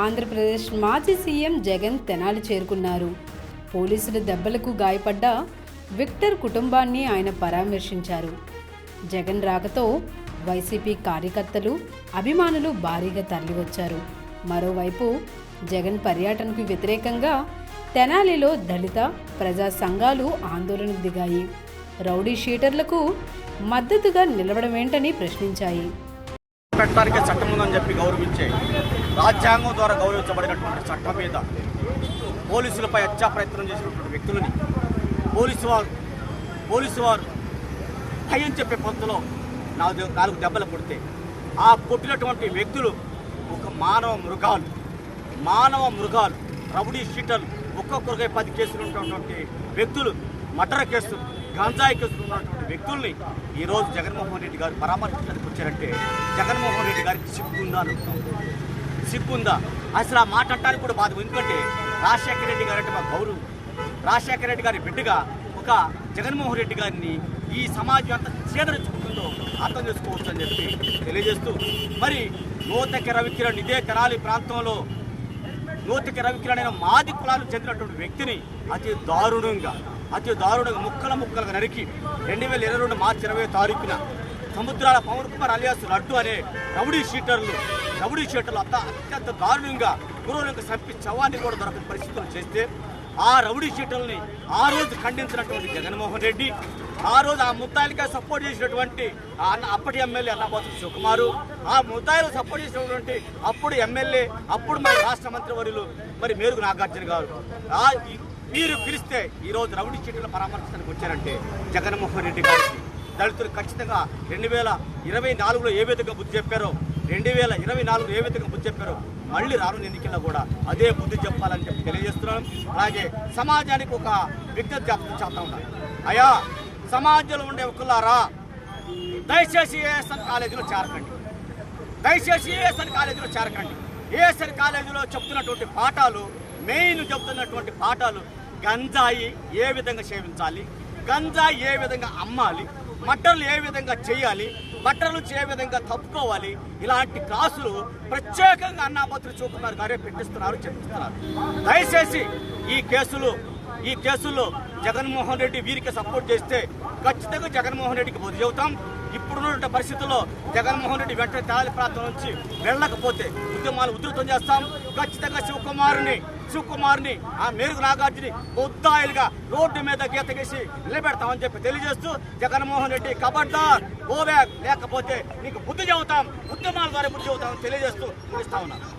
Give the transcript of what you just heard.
ఆంధ్రప్రదేశ్ మాజీ సీఎం జగన్ తెనాలి చేరుకున్నారు. పోలీసుల దెబ్బలకు గాయపడ్డ విక్టర్ కుటుంబాన్ని ఆయన పరామర్శించారు. జగన్ రాకతో వైసీపీ కార్యకర్తలు, అభిమానులు భారీగా తరలివచ్చారు. మరోవైపు జగన్ పర్యటనకు వ్యతిరేకంగా తెనాలిలో దళిత ప్రజా సంఘాలు ఆందోళనకు దిగాయి. రౌడీ షీటర్లకు మద్దతుగా నిలవడమేంటని ప్రశ్నించాయి. పెట్టడానికి చట్టం ఉందని చెప్పి గౌరవించే, రాజ్యాంగం ద్వారా గౌరవించబడినటువంటి చట్టం మీద పోలీసులపై హత్యా ప్రయత్నం చేసినటువంటి వ్యక్తులని పోలీసు వారు భయం చెప్పే పొంతలో 4 దెబ్బలు కొడితే ఆ కొట్టినటువంటి వ్యక్తులు ఒక మానవ మృగాలు రౌడీ షీటర్లు, ఒక్కొక్కరికై 10 కేసులు ఉన్నటువంటి వ్యక్తులు, మర్డర్ కేసులు, గంజాయి కేసులు ఉన్నటువంటి వ్యక్తుల్ని ఈరోజు జగన్మోహన్ రెడ్డి గారు పరామర్శించడానికి వచ్చారంటే జగన్మోహన్ రెడ్డి గారికి సిగ్గుందా? అసలు ఆ మాట అంటానికి కూడా బాధ. ఎందుకంటే రాజశేఖర రెడ్డి గారు అంటే మా గౌరవం. రాజశేఖర రెడ్డి గారి బిడ్డగా ఒక జగన్మోహన్ రెడ్డి గారిని ఈ సమాజం అంతా చేదరించుకుంటుందో అర్థం చేసుకోవచ్చు అని చెప్పి తెలియజేస్తూ, మరి నూతక రవికిరణ్ ఇదే తెనాలి ప్రాంతంలో నూతక రవికిరణ్ మాది కులాలకు చెందినటువంటి వ్యక్తిని అతి దారుణంగా ముక్కలుగా నరికి 2022 మార్చి 20వ తారీఖున సముద్రాల పవన్ కుమార్ అలియాస్ లడ్డు అనే రౌడీ షీటర్లు అత్యంత దారుణంగా క్రూరంగా చంపి శవాన్ని కూడా దొరకని పరిస్థితులు చేస్తే ఆ రౌడీ షీటర్లని ఆ రోజు ఖండించినటువంటి జగన్మోహన్ రెడ్డి, ఆ రోజు ఆ ముద్దాయిలకే సపోర్ట్ చేసినటువంటి అప్పటి ఎమ్మెల్యే అన్నపోతుల శివకుమారు, ఆ ముద్దాయిలు సపోర్ట్ చేసినటువంటి అప్పుడు ఎమ్మెల్యే, అప్పుడు మరి రాష్ట్ర మంత్రివర్యులు మరి మేరుగు నాగార్జున గారు మీరు పిలిస్తే ఈరోజు రౌడీ షీటర్ల పరామర్శించడానికి వచ్చారంటే జగన్మోహన్ రెడ్డి గారికి దళితులు ఖచ్చితంగా 2024లో ఏ విధంగా బుద్ధి చెప్పారో 2024లో ఏ విధంగా బుద్ధి చెప్పారో మళ్ళీ రానున్న ఎన్నికల్లో కూడా అదే బుద్ధి చెప్పాలని చెప్పి తెలియజేస్తున్నాను. అలాగే సమాజానికి ఒక విజ్ఞప్తి చేస్తా ఉన్నాను. అయ్యా, సమాజంలో ఉండే ఒకలారా, దయచేసి ఏఎస్ఎన్ కాలేజీలో చేరకండి. ఏఎస్ఎన్ కాలేజీలో చెప్తున్నటువంటి పాఠాలు, చెప్తున్నటువంటి పాఠాలు గంజాయి ఏ విధంగా సేవించాలి, గంజాయి ఏ విధంగా అమ్మాలి, మట్టర్లు ఏ విధంగా చేయాలి, మట్టర్లు ఏ విధంగా తప్పుకోవాలి, ఇలాంటి క్లాసులు ప్రత్యేకంగా అన్నాపత్రి శివకుమార్ గారే చెప్పిస్తున్నారు. దయచేసి ఈ కేసుల్లో జగన్మోహన్ రెడ్డి వీరికి సపోర్ట్ చేస్తే ఖచ్చితంగా జగన్మోహన్ రెడ్డికి బుద్ధి చెబుతాం. ఇప్పుడున్న పరిస్థితుల్లో జగన్మోహన్ రెడ్డి వెంటనే తెనాలి ప్రాంతం నుంచి వెళ్ళకపోతే ఉద్యమాలు ఉధృతం చేస్తాం. ఖచ్చితంగా శివకుమార్ని ఆ మేరుగు నాగార్జుని ముద్దాయిలుగా రోడ్డు మీద గీత గీసి నిలబెడతామని చెప్పి తెలియజేస్తూ, జగన్మోహన్ రెడ్డి కబడ్దార్, గో బ్యాక్, లేకపోతే నీకు బుద్ధి చెబుతాం, ఉద్యమాల ద్వారా బుద్ధి చెబుతామని తెలియజేస్తూ ముగిస్తా ఉన్నాం.